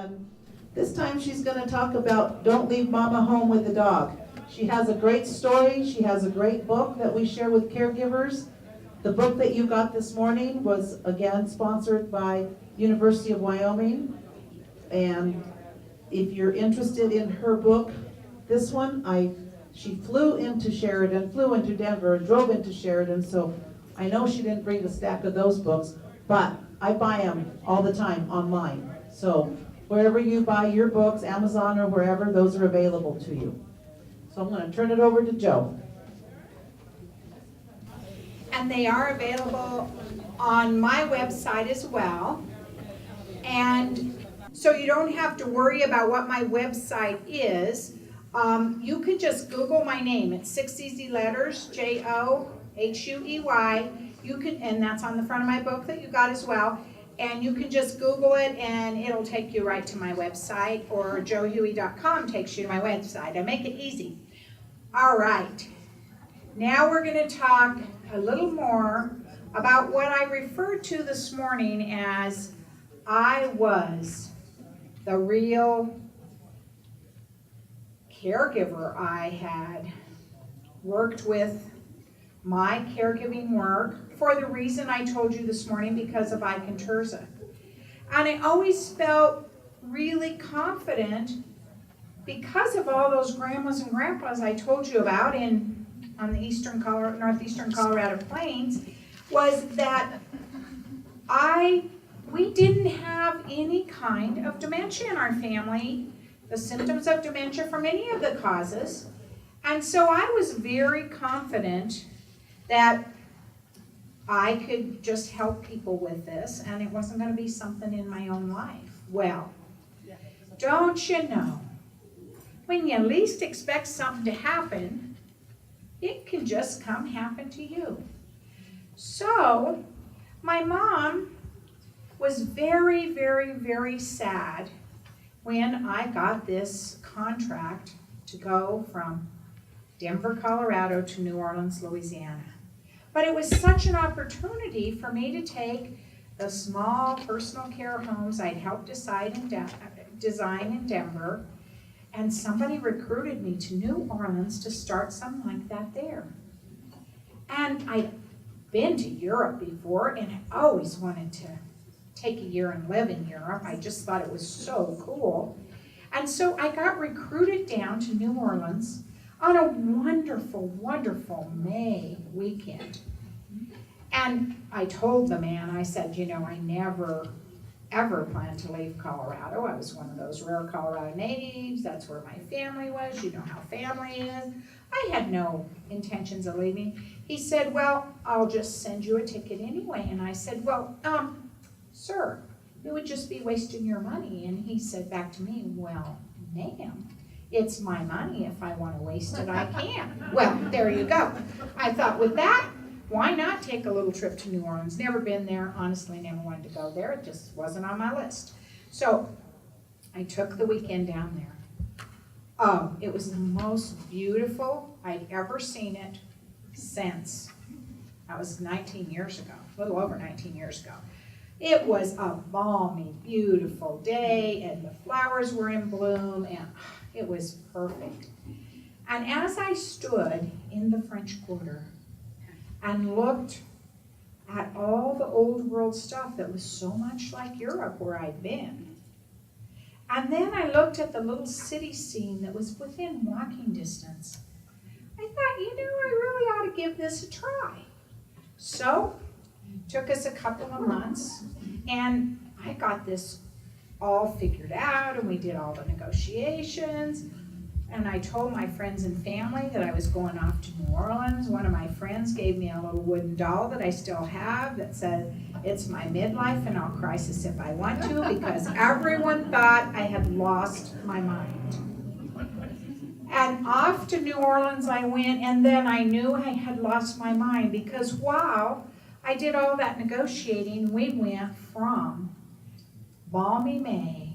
and this time she's going to talk about Don't Leave Mama Home with the Dog. She has a great story. She has a great book that we share with caregivers. The book that you got this morning was, again, sponsored by University of Wyoming. And if you're interested in her book, this one, she flew into Sheridan, flew into Denver, drove into Sheridan, so I know she didn't bring a stack of those books, but I buy them all the time online. So wherever you buy your books, Amazon or wherever, those are available to you. So I'm going to turn it over to Joe. And they are available on my website as well. And so you don't have to worry about what my website is. You could just Google my name. It's 6 easy letters, Johuey. You can, and that's on the front of my book that you got as well. And you can just Google it and it'll take you right to my website, or johuey.com takes you to my website. I make it easy. All right. Now we're going to talk a little more about what I referred to this morning as I was the real caregiver. I had worked with my caregiving work for the reason I told you this morning, because of iconterza. And I always felt really confident because of all those grandmas and grandpas I told you about on the northeastern Colorado plains, was that we didn't have any kind of dementia in our family, the symptoms of dementia from any of the causes. And so I was very confident that I could just help people with this, and it wasn't going to be something in my own life. Well, don't you know, when you least expect something to happen, it can just come happen to you. So my mom was very, very, very sad when I got this contract to go from Denver, Colorado to New Orleans, Louisiana. But it was such an opportunity for me to take the small personal care homes I'd helped design in Denver, and somebody recruited me to New Orleans to start something like that there. And I'd been to Europe before, and I always wanted to take a year and live in Europe. I just thought it was so cool. And so I got recruited down to New Orleans on a wonderful, wonderful May weekend. And I told the man, I said, you know, I never, ever planned to leave Colorado. I was one of those rare Colorado natives. That's where my family was. You know how family is. I had no intentions of leaving. He said, well, I'll just send you a ticket anyway. And I said, well, sir, it would just be wasting your money. And he said back to me, well, ma'am, it's my money. If I want to waste it, I can. Well, there you go. I thought, with that, why not take a little trip to New Orleans? Never been there. Honestly, never wanted to go there. It just wasn't on my list. So I took the weekend down there. Oh, it was the most beautiful I'd ever seen it since. That was 19 years ago, a little over 19 years ago. It was a balmy, beautiful day, and the flowers were in bloom, and it was perfect. And as I stood in the French Quarter and looked at all the old world stuff that was so much like Europe where I'd been, and then I looked at the little city scene that was within walking distance, I thought, you know, I really ought to give this a try. So took us a couple of months, and I got this all figured out, and we did all the negotiations, and I told my friends and family that I was going off to New Orleans. One of my friends gave me a little wooden doll that I still have that said, it's my midlife and I'll crisis if I want to, because everyone thought I had lost my mind. And off to New Orleans I went, and then I knew I had lost my mind, because while I did all that negotiating, we went from balmy May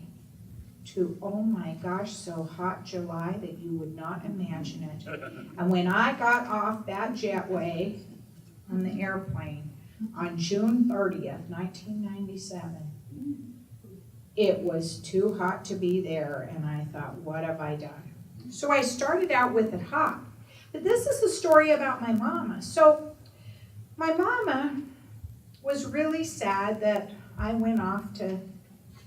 to, oh my gosh, so hot July that you would not imagine it. And when I got off that jetway on the airplane on June 30th, 1997, It was too hot to be there, and I thought, what have I done? So I started out with it hot. But this is the story about my mama. So my mama was really sad that I went off to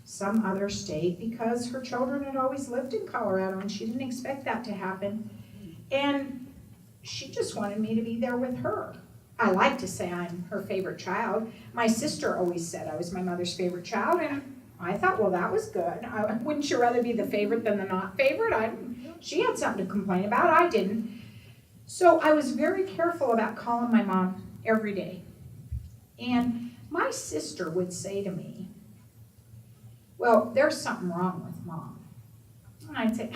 some other state because her children had always lived in Colorado, and she didn't expect that to happen. And she just wanted me to be there with her. I like to say I'm her favorite child. My sister always said I was my mother's favorite child, and I thought, well, that was good. Wouldn't you rather be the favorite than the not favorite? She had something to complain about. I didn't. So I was very careful about calling my mom every day. And my sister would say to me, well, there's something wrong with Mom. And I'd say,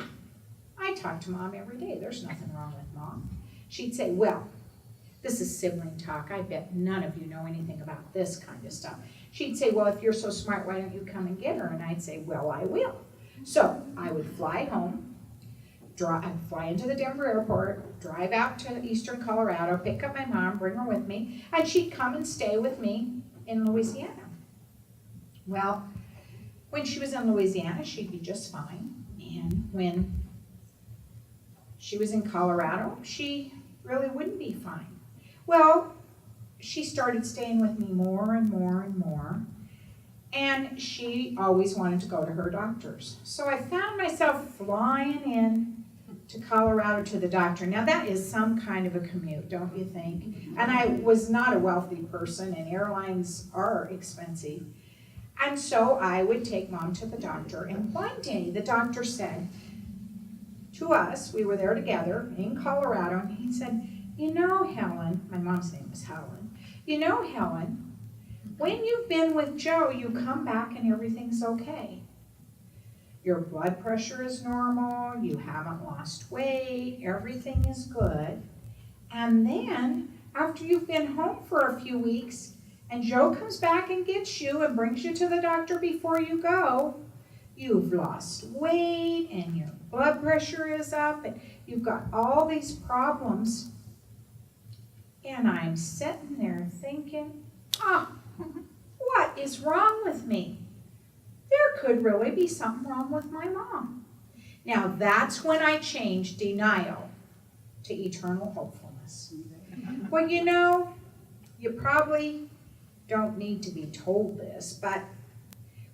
I talk to Mom every day. There's nothing wrong with Mom. She'd say, well, this is sibling talk. I bet none of you know anything about this kind of stuff. She'd say, well, if you're so smart, why don't you come and get her? And I'd say, well, I will. So I would fly home, fly into the Denver airport, drive out to eastern Colorado, pick up my mom, bring her with me, and she'd come and stay with me in Louisiana. Well, when she was in Louisiana, she'd be just fine. And when she was in Colorado, she really wouldn't be fine. Well, she started staying with me more and more and more, and she always wanted to go to her doctors. So I found myself flying in to Colorado to the doctor. Now that is some kind of a commute, don't you think? And I was not a wealthy person, and airlines are expensive. And so I would take Mom to the doctor, and one day the doctor said to us, we were there together in Colorado, and he said, you know, Helen, my mom's name was Helen, you know, Helen, when you've been with Joe, you come back and everything's okay. Your blood pressure is normal, you haven't lost weight, everything is good. And then, after you've been home for a few weeks, and Joe comes back and gets you and brings you to the doctor before you go, you've lost weight and your blood pressure is up and you've got all these problems. And I'm sitting there thinking, what is wrong with me? There could really be something wrong with my mom. Now that's when I changed denial to eternal hopefulness. Well, you know, you probably don't need to be told this, but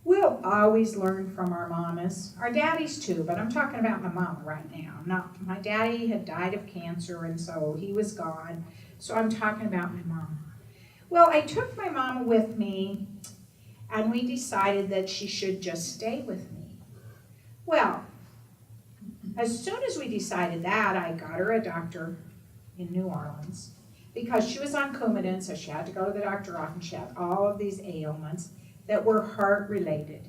we'll always learn from our mamas, our daddies too, but I'm talking about my mama right now. No, my daddy had died of cancer, and so he was gone, so I'm talking about my mama. Well, I took my mama with me, and we decided that she should just stay with me. Well, as soon as we decided that, I got her a doctor in New Orleans, because she was on Coumadin, so she had to go to the doctor often. She had all of these ailments that were heart-related.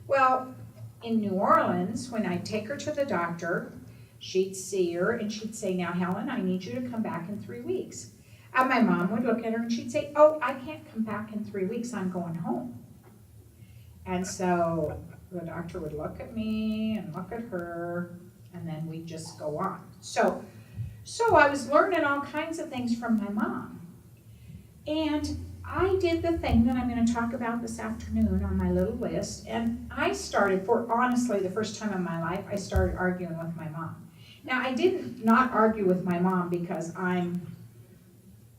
Well, in New Orleans, when I'd take her to the doctor, she'd see her and she'd say, now, Helen, I need you to come back in 3 weeks. And my mom would look at her and she'd say, oh, I can't come back in 3 weeks, I'm going home. And so the doctor would look at me and look at her, and then we'd just go on. So I was learning all kinds of things from my mom. And I did the thing that I'm going to talk about this afternoon on my little list. And I started, for honestly the first time in my life, I started arguing with my mom. Now, I didn't not argue with my mom because I'm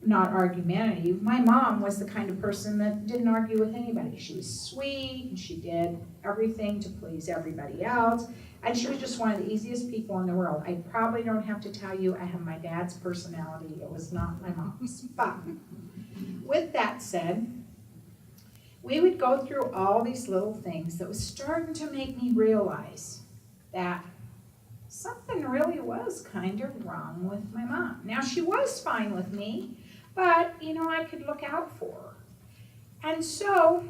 not argumentative. My mom was the kind of person that didn't argue with anybody. She was sweet, and she did everything to please everybody else. And she was just one of the easiest people in the world. I probably don't have to tell you I have my dad's personality. It was not my mom's. But with that said, we would go through all these little things that was starting to make me realize that something really was kind of wrong with my mom. Now, she was fine with me, but, you know, I could look out for her. And so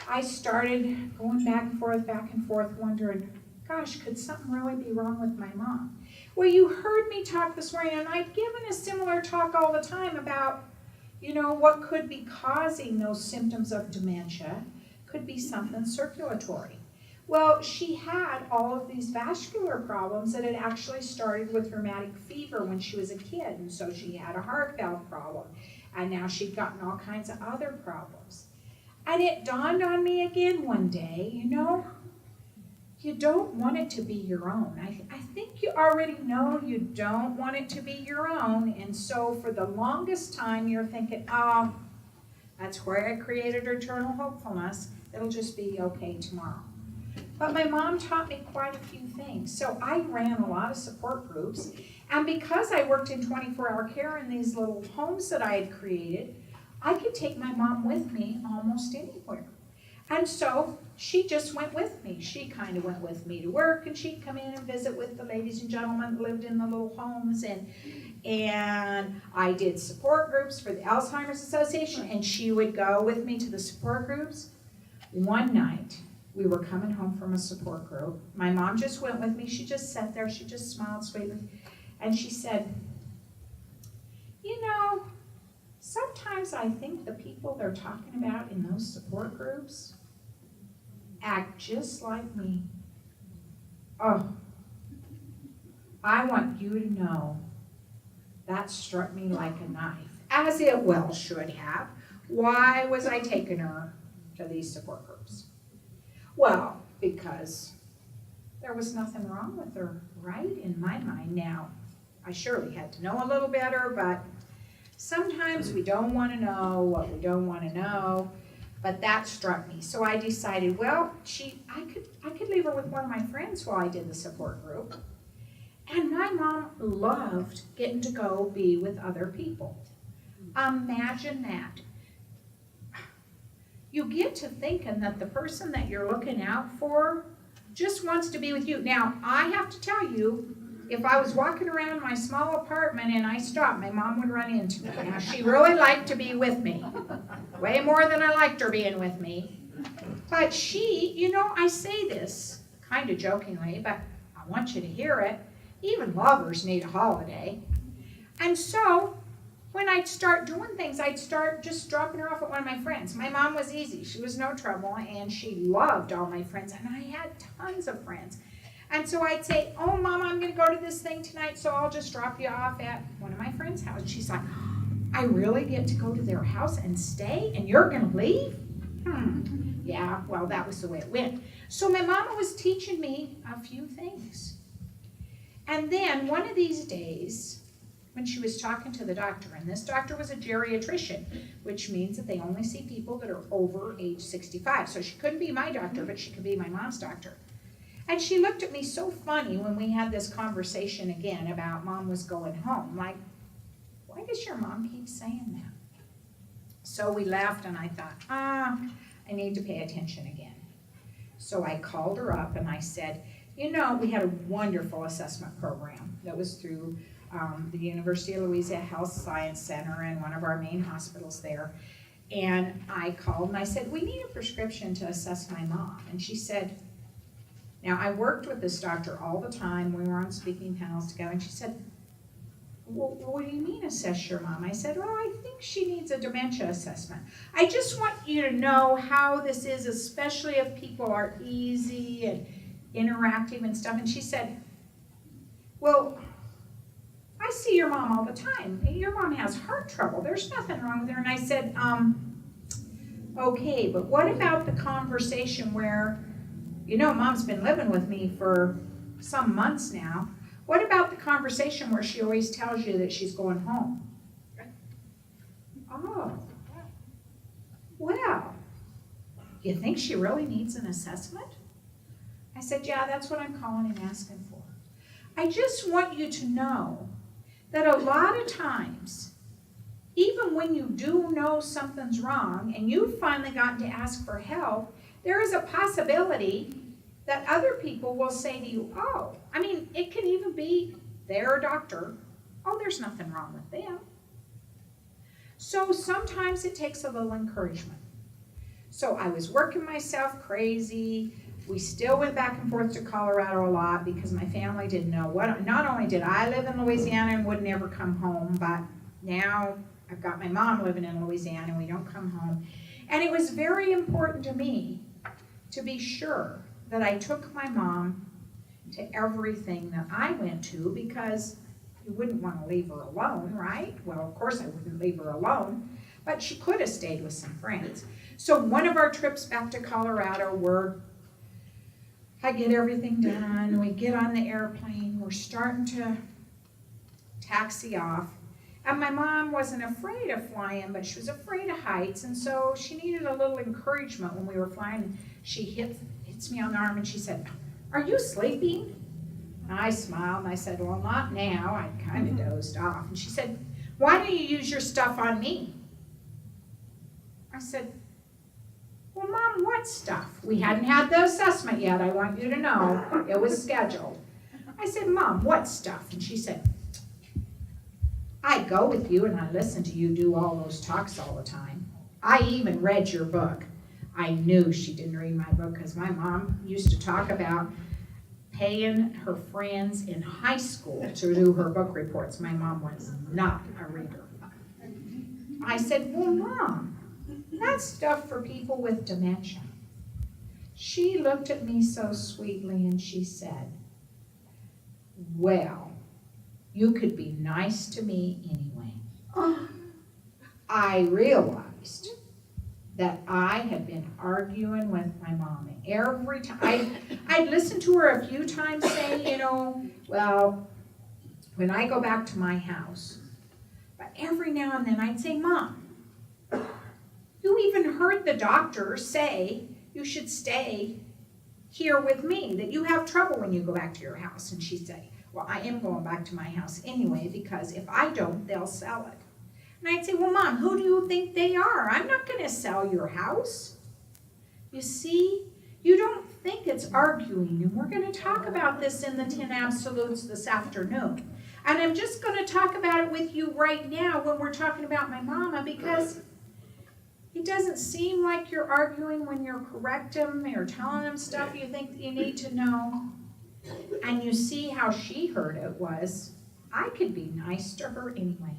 I started going back and forth, wondering, gosh, could something really be wrong with my mom? Well, you heard me talk this morning, and I've given a similar talk all the time about, you know, what could be causing those symptoms of dementia. Could be something circulatory. Well, she had all of these vascular problems that had actually started with rheumatic fever when she was a kid, and so she had a heart valve problem, and now she'd gotten all kinds of other problems. And it dawned on me again one day, you don't want it to be your own. I think you already know you don't want it to be your own. And so for the longest time, you're thinking, oh, that's where I created eternal hopefulness. It'll just be okay tomorrow. But my mom taught me quite a few things. So I ran a lot of support groups. And because I worked in 24-hour care in these little homes that I had created, I could take my mom with me almost anywhere. And so she just went with me. She kind of went with me to work, and she'd come in and visit with the ladies and gentlemen that lived in the little homes. And I did support groups for the Alzheimer's Association, and she would go with me to the support groups. One night, we were coming home from a support group. My mom just went with me. She just sat there. She just smiled sweetly. And she said, sometimes I think the people they're talking about in those support groups act just like me. Oh, I want you to know that struck me like a knife, as it well should have. Why was I taking her to these support groups? Well, because there was nothing wrong with her, right? In my mind. Now, I surely had to know a little better, but sometimes we don't want to know what we don't want to know. But that struck me. So I decided, well, I could leave her with one of my friends while I did the support group. And my mom loved getting to go be with other people. Imagine that. You get to thinking that the person that you're looking out for just wants to be with you. Now, I have to tell you, if I was walking around my small apartment and I stopped, my mom would run into me. Now, she really liked to be with me, way more than I liked her being with me. But she, I say this kind of jokingly, but I want you to hear it. Even lovers need a holiday. And so when I'd start doing things, I'd start just dropping her off at one of my friends. My mom was easy. She was no trouble, and she loved all my friends, and I had tons of friends. And so I'd say, oh, Mama, I'm going to go to this thing tonight, so I'll just drop you off at one of my friends' house. She's like, I really get to go to their house and stay, and you're going to leave? Yeah, well, that was the way it went. So my mama was teaching me a few things. And then one of these days, when she was talking to the doctor, and this doctor was a geriatrician, which means that they only see people that are over age 65. So she couldn't be my doctor, but she could be my mom's doctor. And she looked at me so funny when we had this conversation again about Mom was going home. Like, why does your mom keep saying that? So we laughed, and I thought, I need to pay attention again. So I called her up, and I said, we had a wonderful assessment program that was through the University of Louisiana Health Science Center and one of our main hospitals there. And I called, and I said, we need a prescription to assess my mom. And she said, now, I worked with this doctor all the time. We were on speaking panels together, and she said, well, what do you mean assess your mom? I said, well, I think she needs a dementia assessment. I just want you to know how this is, especially if people are easy and interactive and stuff. And she said, well, I see your mom all the time. Your mom has heart trouble. There's nothing wrong with her. And I said, okay, but what about the conversation where, Mom's been living with me for some months now. What about the conversation where she always tells you that she's going home? Oh, well, you think she really needs an assessment? I said, yeah, that's what I'm calling and asking for. I just want you to know that a lot of times, even when you do know something's wrong and you've finally gotten to ask for help, there is a possibility that other people will say to you, it can even be their doctor, there's nothing wrong with them. So sometimes it takes a little encouragement. So I was working myself crazy. We still went back and forth to Colorado a lot because my family didn't know not only did I live in Louisiana and would never come home, but now I've got my mom living in Louisiana and we don't come home. And it was very important to me to be sure that I took my mom to everything that I went to, because you wouldn't want to leave her alone, right? Well, of course I wouldn't leave her alone. but she could have stayed with some friends. So one of our trips back to Colorado, I get everything done, we get on the airplane, we're starting to taxi off. And my mom wasn't afraid of flying, but she was afraid of heights, and so she needed a little encouragement when we were flying. She hits me on the arm and she said, "Are you sleeping?" And I smiled and I said, "Well, not now." I kind of dozed off. And she said, "Why don't you use your stuff on me?" I said, "Well, Mom, what stuff?" We hadn't had the assessment yet, I want you to know. It was scheduled. I said, "Mom, what stuff?" And she said, "I go with you and I listen to you do all those talks all the time. I even read your book." I knew she didn't read my book because my mom used to talk about paying her friends in high school to do her book reports. My mom was not a reader. I said, "Well, Mom, that's stuff for people with dementia." She looked at me so sweetly and she said, "Well, you could be nice to me anyway." I realized that I had been arguing with my mom. Every time, I'd listened to her a few times saying, well, when I go back to my house, but every now and then I'd say, "Mom, you even heard the doctor say you should stay here with me, that you have trouble when you go back to your house." And she'd say, "Well, I am going back to my house anyway, because if I don't, they'll sell it." And I'd say, "Well, Mom, who do you think they are? I'm not going to sell your house." You see, you don't think it's arguing, and we're going to talk about this in the 10 Absolutes this afternoon. And I'm just going to talk about it with you right now when we're talking about my mama, because it doesn't seem like you're arguing when you're correcting them or telling them stuff you think that you need to know. And you see how she heard it was, I could be nice to her anyway.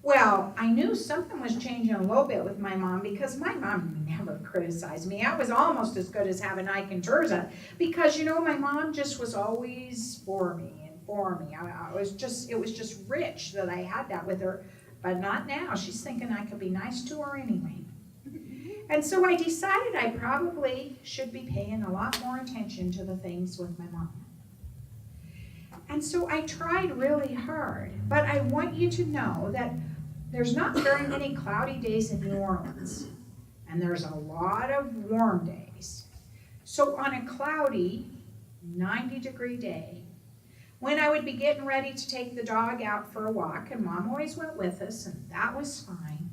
Well, I knew something was changing a little bit with my mom, because my mom never criticized me. I was almost as good as having Ike and Terza, because my mom just was always for me and for me. It was just rich that I had that with her, but not now. She's thinking I could be nice to her anyway. And so I decided I probably should be paying a lot more attention to the things with my mom. And so I tried really hard, but I want you to know that there's not very many cloudy days in New Orleans, and there's a lot of warm days. So on a cloudy, 90-degree day, when I would be getting ready to take the dog out for a walk, and Mom always went with us, and that was fine,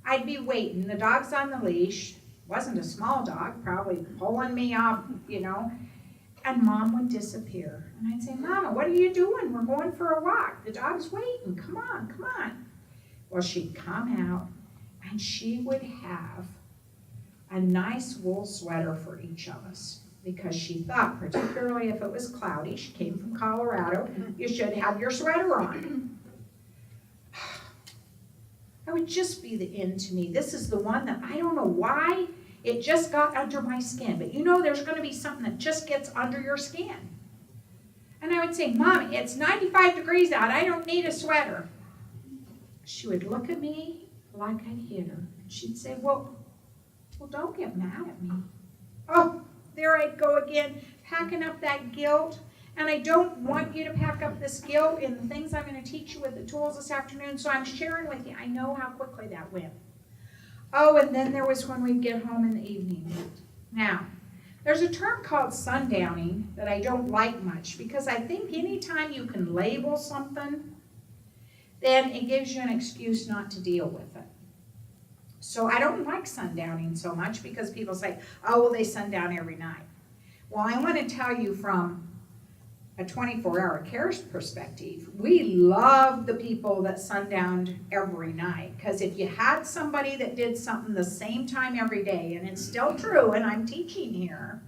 I'd be waiting. The dog's on the leash. Wasn't a small dog, probably pulling me off, and Mom would disappear. And I'd say, "Mama, what are you doing? We're going for a walk. The dog's waiting. Come on, come on." Well, she'd come out, and she would have a nice wool sweater for each of us, because she thought, particularly if it was cloudy, she came from Colorado, you should have your sweater on. That would just be the end to me. This is the one that I don't know why it just got under my skin. But there's going to be something that just gets under your skin. And I would say, "Mom, it's 95 degrees out. I don't need a sweater." She would look at me like I'd hit her. She'd say, well, don't get mad at me. Oh, there I'd go again, packing up that guilt. And I don't want you to pack up this guilt in the things I'm going to teach you with the tools this afternoon, so I'm sharing with you. I know how quickly that went. Oh, and then there was when we'd get home in the evening. Now, there's a term called sundowning that I don't like much, because I think anytime you can label something, then it gives you an excuse not to deal with it. So I don't like sundowning so much, because people say, "Oh, well, they sundown every night." Well, I want to tell you from a 24-hour care perspective, we love the people that sundowned every night, because if you had somebody that did something the same time every day, and it's still true, and I'm teaching here,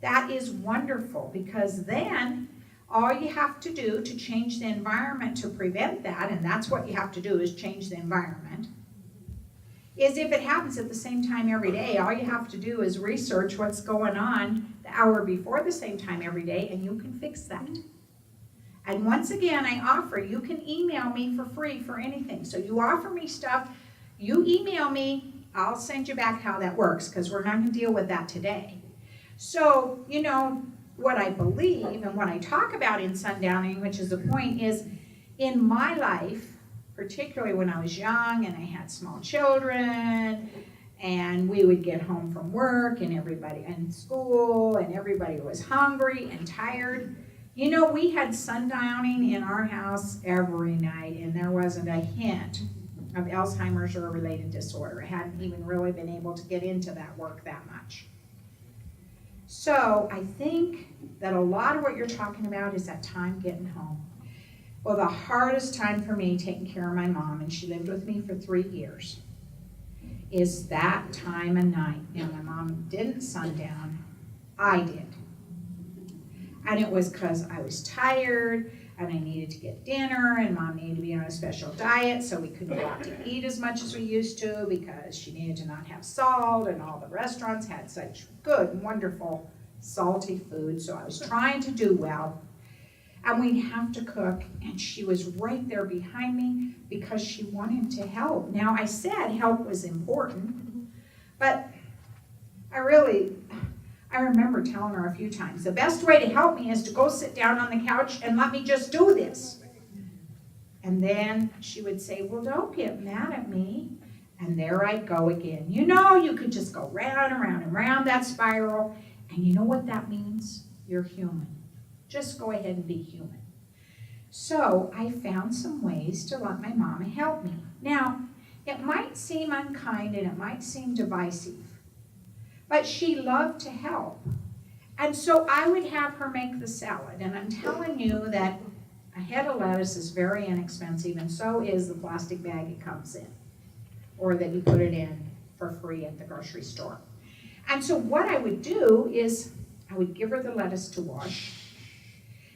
that is wonderful, because then all you have to do to change the environment to prevent that, and that's what you have to do, is change the environment, is if it happens at the same time every day, all you have to do is research what's going on the hour before the same time every day, and you can fix that. And once again, I offer, you can email me for free for anything. So you offer me stuff, you email me, I'll send you back how that works, because we're not going to deal with that today. So, you know, what I believe and what I talk about in sundowning, which is the point, is in my life, particularly when I was young and I had small children, and we would get home from work and everybody in school and everybody was hungry and tired. You know, we had sundowning in our house every night, and there wasn't a hint of Alzheimer's or a related disorder. I hadn't even really been able to get into that work that much. So I think that a lot of what you're talking about is that time getting home. Well, the hardest time for me taking care of my mom, and she lived with me for 3 years, is that time of night. Now, my mom didn't sundown, I did. And it was because I was tired, and I needed to get dinner, and Mom needed to be on a special diet, so we couldn't go out to eat as much as we used to because she needed to not have salt, and all the restaurants had such good, wonderful, salty food, so I was trying to do well. And we'd have to cook, and she was right there behind me because she wanted to help. Now, I said help was important, but I remember telling her a few times, the best way to help me is to go sit down on the couch and let me just do this. And then she would say, well, don't get mad at me. And there I'd go again. You know, you could just go round and round and round that spiral. And you know what that means? You're human. Just go ahead and be human. So I found some ways to let my mama help me. Now, it might seem unkind and it might seem divisive, but she loved to help. And so I would have her make the salad. And I'm telling you that a head of lettuce is very inexpensive, and so is the plastic bag it comes in, or that you put it in for free at the grocery store. And so what I would do is I would give her the lettuce to wash.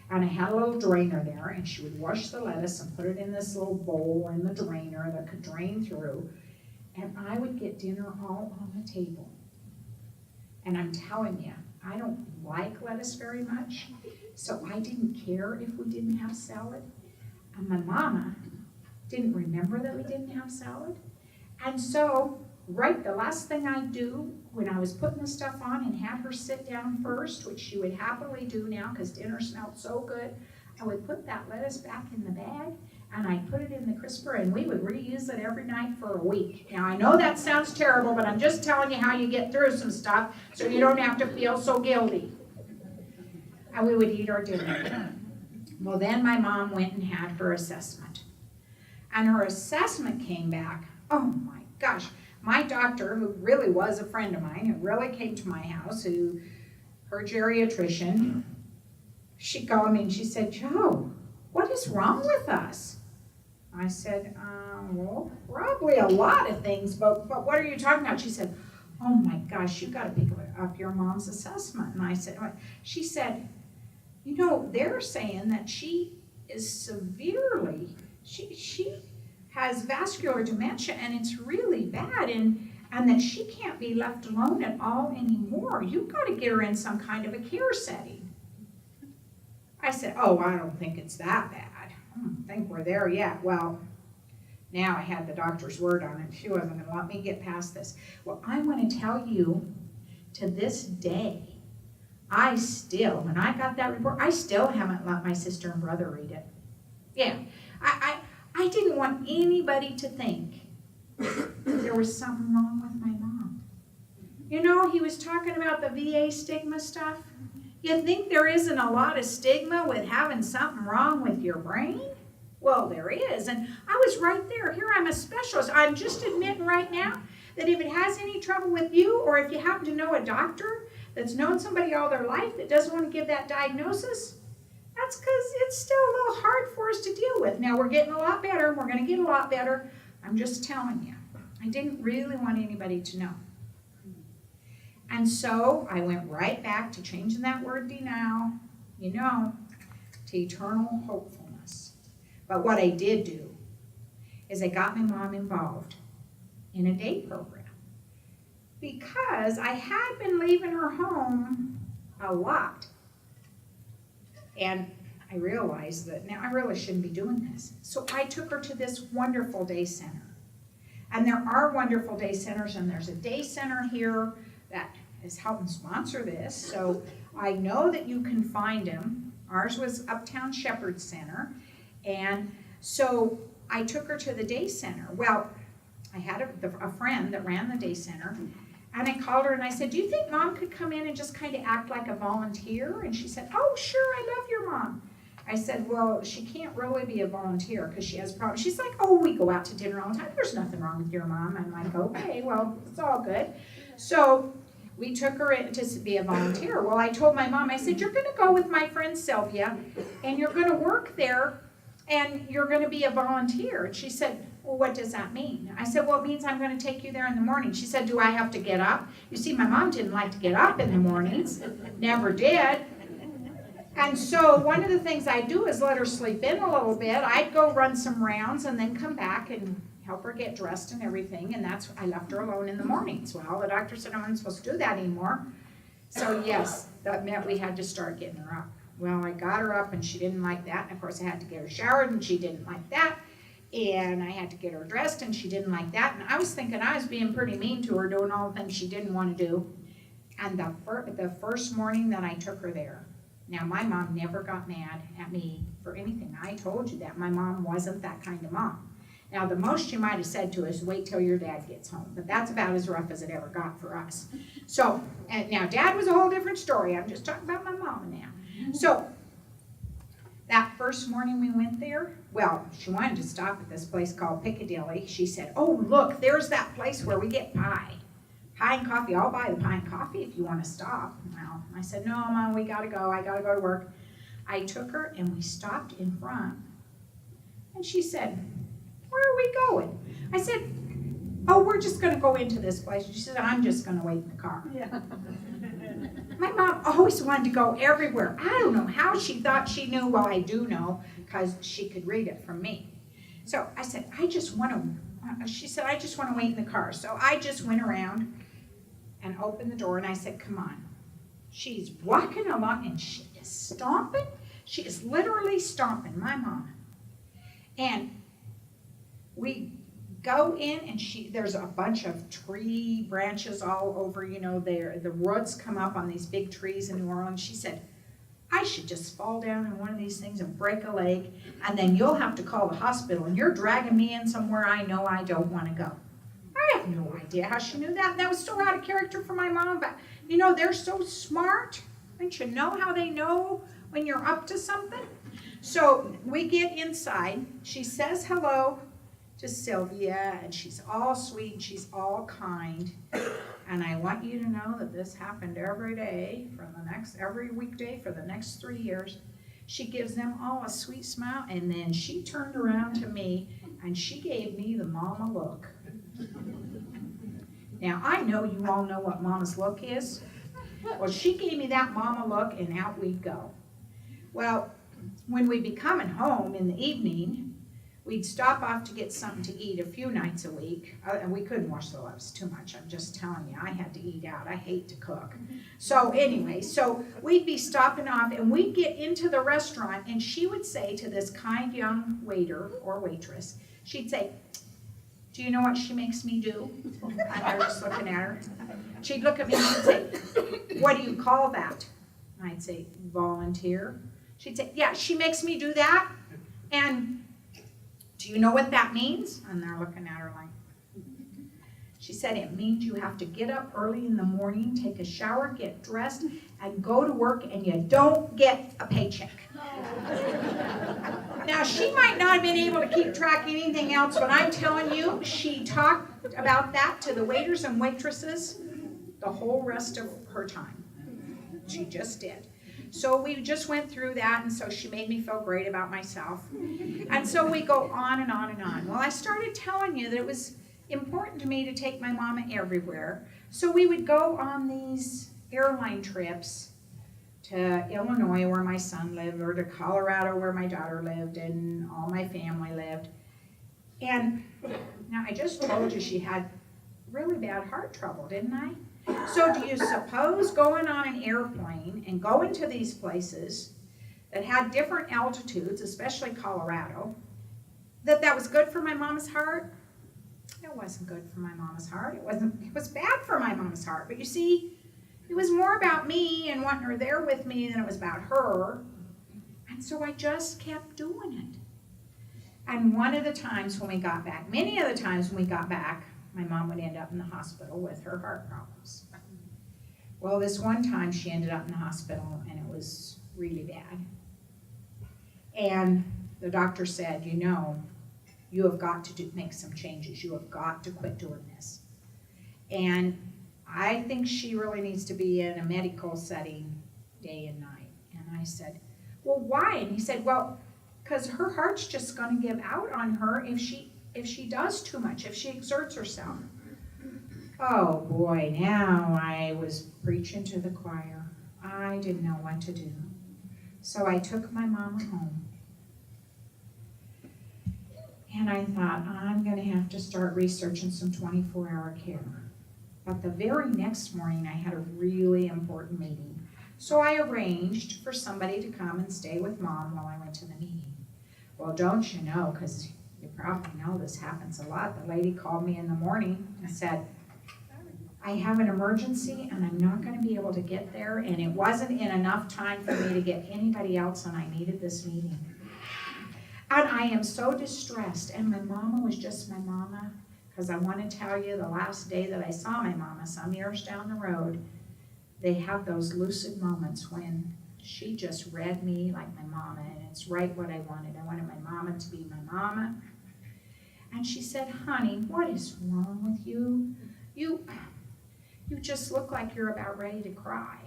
And I had a little drainer there, and she would wash the lettuce and put it in this little bowl in the drainer that could drain through. And I would get dinner all on the table. And I'm telling you, I don't like lettuce very much, so I didn't care if we didn't have salad. And my mama didn't remember that we didn't have salad. And so, right, the last thing I'd do when I was putting the stuff on and had her sit down first, which she would happily do now because dinner smelled so good, I would put that lettuce back in the bag and I'd put it in the crisper, and we would reuse it every night for a week. Now, I know that sounds terrible, but I'm just telling you how you get through some stuff so you don't have to feel so guilty. And we would eat our dinner. Well, then my mom went and had her assessment. And her assessment came back, oh my gosh, my doctor, who really was a friend of mine, who really came to my house, her geriatrician, she called me and she said, Joe, what is wrong with us? I said, well, probably a lot of things, but what are you talking about? She said, oh my gosh, you got to pick up your mom's assessment. And I said, what? She said, you know, they're saying that she is severely, she has vascular dementia, and it's really bad, and that she can't be left alone at all anymore. You've got to get her in some kind of a care setting. I said, oh, I don't think it's that bad. I don't think we're there yet. Well, now I had the doctor's word on it. She wasn't going to let me get past this. Well, I want to tell you, to this day, I still, when I got that report, I still haven't let my sister and brother read it. Yeah, I didn't want anybody to think that there was something wrong with my mom. You know, he was talking about the VA stigma stuff. You think there isn't a lot of stigma with having something wrong with your brain? Well, there is, and I was right there. Here I'm a specialist. I'm just admitting right now that if it has any trouble with you, or if you happen to know a doctor that's known somebody all their life that doesn't want to give that diagnosis, that's because it's still a little hard for us to deal with. Now, we're getting a lot better, and we're going to get a lot better. I'm just telling you. I didn't really want anybody to know. And so I went right back to changing that word denial, you know, to eternal hopefulness. But what I did do is I got my mom involved in a day program, because I had been leaving her home a lot. And I realized that now I really shouldn't be doing this. So I took her to this wonderful day center. And there are wonderful day centers, and there's a day center here that is helping sponsor this. So I know that you can find them. Ours was Uptown Shepherd Center. And so I took her to the day center. Well, I had a friend that ran the day center, and I called her and I said, do you think Mom could come in and just kind of act like a volunteer? And she said, oh, sure, I love your mom. I said, well, she can't really be a volunteer because she has problems. She's like, oh, we go out to dinner all the time. There's nothing wrong with your mom. I'm like, okay, well, it's all good. So we took her in to be a volunteer. Well, I told my mom, I said, you're going to go with my friend Sylvia, and you're going to work there, and you're going to be a volunteer. And she said, well, what does that mean? I said, well, it means I'm going to take you there in the morning. She said, do I have to get up? You see, my mom didn't like to get up in the mornings. Never did. And so one of the things I do is let her sleep in a little bit. I'd go run some rounds and then come back and help her get dressed and everything. And that's, I left her alone in the mornings. Well, the doctor said I wasn't supposed to do that anymore. So yes, that meant we had to start getting her up. Well, I got her up and she didn't like that. And of course I had to get her showered and she didn't like that. And I had to get her dressed and she didn't like that. And I was thinking I was being pretty mean to her, doing all the things she didn't want to do. And the first morning that I took her there, now my mom never got mad at me for anything. I told you that. My mom wasn't that kind of mom. Now the most she might have said to us, wait till your dad gets home. But that's about as rough as it ever got for us. So, and now dad was a whole different story. I'm just talking about my mama now. So, that first morning we went there, well, she wanted to stop at this place called Piccadilly. She said, oh, look, there's that place where we get pie. Pie and coffee. I'll buy the pie and coffee if you want to stop. Well, I said, no, Mom, we got to go. I got to go to work. I took her and we stopped in front. And she said, where are we going? I said, oh, we're just going to go into this place. She said, I'm just going to wait in the car. Yeah. My mom always wanted to go everywhere. I don't know how she thought she knew. Well, I do know because she could read it from me. So I said, I just want to, she said, I just want to wait in the car. So I just went around and opened the door and I said, come on. She's walking along and she is stomping. She is literally stomping, my mom. And we go in and there's a bunch of tree branches all over, you know, there. The roots come up on these big trees in New Orleans. She said, I should just fall down on one of these things and break a leg, and then you'll have to call the hospital, and you're dragging me in somewhere I know I don't want to go. I have no idea how she knew that. And that was so out of character for my mom, but, you know, they're so smart. Don't you know how they know when you're up to something? So we get inside. She says hello to Sylvia, and she's all sweet, she's all kind. And I want you to know that this happened every day every weekday for the next 3 years. She gives them all a sweet smile, and then she turned around to me and she gave me the mama look. Now I know you all know what mama's look is. Well, she gave me that mama look and out we'd go. Well, when we'd be coming home in the evening, we'd stop off to get something to eat a few nights a week. And we couldn't wash the gloves too much. I'm just telling you, I had to eat out. I hate to cook. So anyway, so we'd be stopping off and we'd get into the restaurant and she would say to this kind young waiter or waitress, she'd say, do you know what she makes me do? And I was just looking at her. She'd look at me and she'd say, what do you call that? And I'd say, volunteer. She'd say, yeah, she makes me do that. And do you know what that means? And they're looking at her like, she said, it means you have to get up early in the morning, take a shower, get dressed, and go to work, and you don't get a paycheck. Now, she might not have been able to keep track of anything else, but I'm telling you, she talked about that to the waiters and waitresses the whole rest of her time. She just did. So we just went through that, and so she made me feel great about myself. And so we go on and on and on. Well, I started telling you that it was important to me to take my mama everywhere. So we would go on these airline trips to Illinois, where my son lived, or to Colorado, where my daughter lived, and all my family lived. And now I just told you she had really bad heart trouble, didn't I? So do you suppose going on an airplane and going to these places that had different altitudes, especially Colorado, that was good for my mama's heart? It wasn't good for my mama's heart. It was bad for my mama's heart. But you see, it was more about me and wanting her there with me than it was about her. And so I just kept doing it. And one of the times when we got back, many of the times when we got back, my mom would end up in the hospital with her heart problems. Well, this one time she ended up in the hospital and it was really bad. And the doctor said, you know, you have got to make some changes. You have got to quit doing this. And I think she really needs to be in a medical setting day and night. And I said, well, why? And he said, well, because her heart's just going to give out on her if she does too much, if she exerts herself. Oh boy, now I was preaching to the choir. I didn't know what to do. So I took my mama home. And I thought, I'm going to have to start researching some 24-hour care. But the very next morning, I had a really important meeting. So I arranged for somebody to come and stay with Mom while I went to the meeting. Well, don't you know, because you probably know this happens a lot, the lady called me in the morning and said, I have an emergency and I'm not going to be able to get there, and it wasn't in enough time for me to get anybody else, and I needed this meeting. And I am so distressed, and my mama was just my mama, because I want to tell you, the last day that I saw my mama, some years down the road, they have those lucid moments when she just read me like my mama, and it's right what I wanted. I wanted my mama to be my mama. And she said, honey, what is wrong with you? You just look like you're about ready to cry.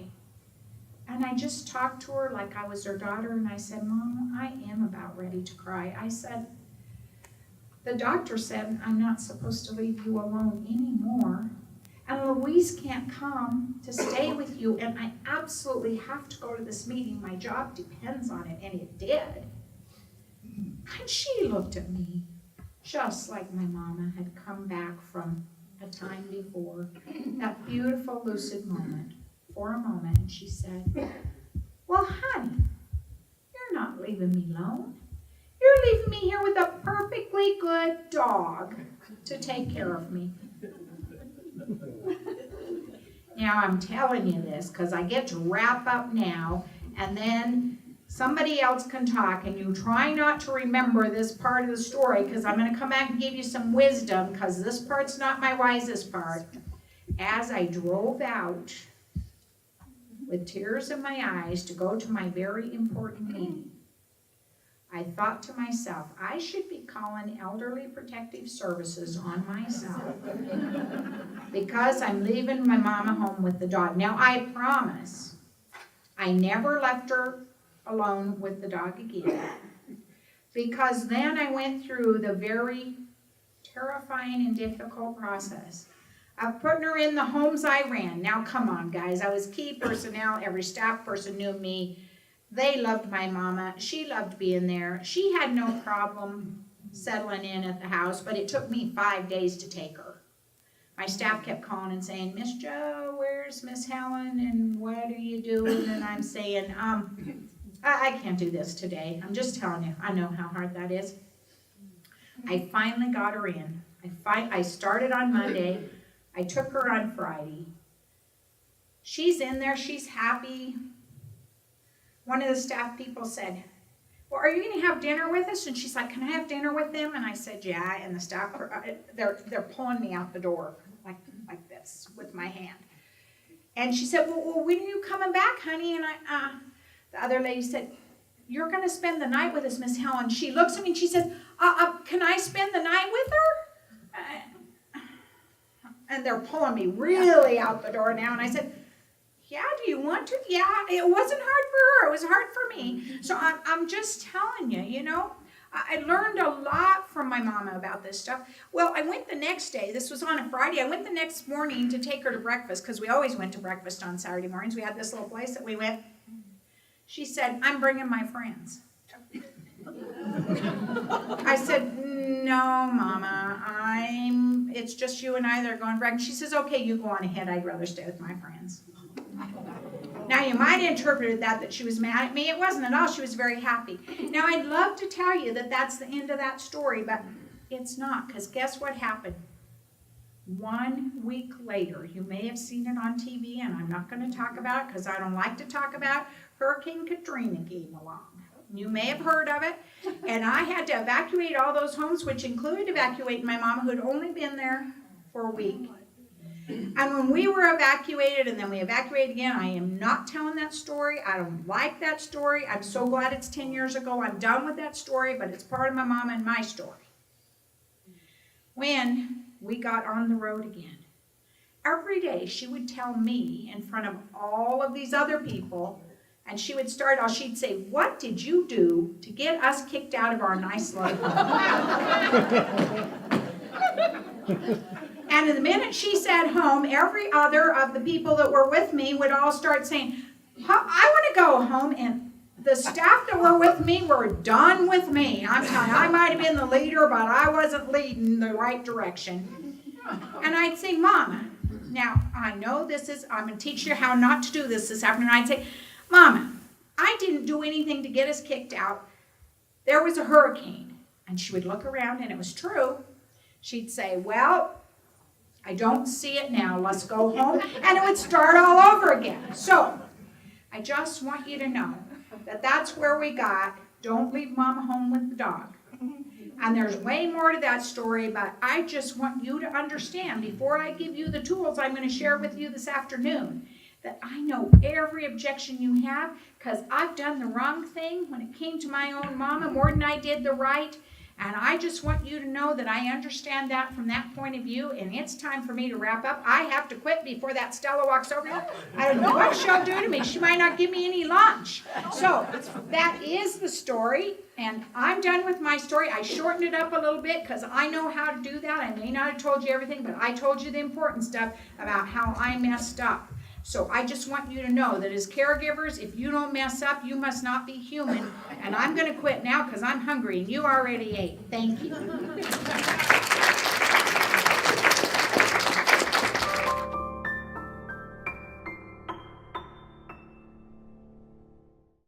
And I just talked to her like I was her daughter, and I said, Mom, I am about ready to cry. I said, the doctor said I'm not supposed to leave you alone anymore. And Louise can't come to stay with you, and I absolutely have to go to this meeting. My job depends on it, and it did. And she looked at me just like my mama had come back from a time before, that beautiful lucid moment. For a moment, and she said, well, honey, you're not leaving me alone. You're leaving me here with a perfectly good dog to take care of me. Now, I'm telling you this because I get to wrap up now, and then somebody else can talk, and you try not to remember this part of the story, because I'm going to come back and give you some wisdom, because this part's not my wisest part. As I drove out with tears in my eyes to go to my very important meeting, I thought to myself, I should be calling Elderly Protective Services on myself because I'm leaving my mama home with the dog. Now, I promise I never left her alone with the dog again, because then I went through the very terrifying and difficult process of putting her in the homes I ran. Now, come on, guys. I was key personnel. Every staff person knew me. They loved my mama. She loved being there. She had no problem settling in at the house, but it took me 5 days to take her. My staff kept calling and saying, Miss Jo, where's Miss Helen, and what are you doing? And I'm saying, I can't do this today. I'm just telling you, I know how hard that is. I finally got her in. I started on Monday. I took her on Friday. She's in there. She's happy. One of the staff people said, well, are you going to have dinner with us? And she's like, can I have dinner with them? And I said, yeah. And the staff, they're pulling me out the door like this with my hand. And she said, well, when are you coming back, honey? And the other lady said, you're going to spend the night with us, Miss Helen. She looks at me and she said, can I spend the night with her? And they're pulling me really out the door now. And I said, yeah, do you want to? Yeah, it wasn't hard for her. It was hard for me. So I'm just telling you, you know, I learned a lot from my mama about this stuff. Well, I went the next day. This was on a Friday. I went the next morning to take her to breakfast, because we always went to breakfast on Saturday mornings. We had this little place that we went. She said, I'm bringing my friends. I said, no, Mama, it's just you and I that are going to breakfast. She says, okay, you go on ahead. I'd rather stay with my friends. Now, you might have interpreted that she was mad at me. It wasn't at all. She was very happy. Now, I'd love to tell you that that's the end of that story, but it's not, because guess what happened? 1 week later, you may have seen it on TV, and I'm not going to talk about it because I don't like to talk about it. Hurricane Katrina came along. You may have heard of it, and I had to evacuate all those homes, which included evacuating my mom, who had only been there for a week. And when we were evacuated, and then we evacuated again, I am not telling that story. I don't like that story. I'm so glad it's 10 years ago. I'm done with that story, but it's part of my mom and my story. When we got on the road again, every day she would tell me in front of all of these other people, and she would start off, she'd say, "What did you do to get us kicked out of our nice little home?" And the minute she said home, every other of the people that were with me would all start saying, "I want to go home." And the staff that were with me were done with me. I'm telling you, I might have been the leader, but I wasn't leading the right direction. And I'd say, "Mama, now I know I'm going to teach you how not to do this afternoon." I'd say, "Mama, I didn't do anything to get us kicked out. There was a hurricane." And she would look around, and it was true. She'd say, "Well, I don't see it now. Let's go home." And it would start all over again. So I just want you to know that that's where we got, don't leave Mama home with the dog. And there's way more to that story, but I just want you to understand, before I give you the tools I'm going to share with you this afternoon, that I know every objection you have, because I've done the wrong thing when it came to my own mama more than I did the right. And I just want you to know that I understand that from that point of view, and it's time for me to wrap up. I have to quit before that Stella walks over here. I don't know what she'll do to me. She might not give me any lunch. So that is the story, and I'm done with my story. I shortened it up a little bit because I know how to do that. I may not have told you everything, but I told you the important stuff about how I messed up. So I just want you to know that as caregivers, if you don't mess up, you must not be human. And I'm going to quit now because I'm hungry, and you already ate. Thank you.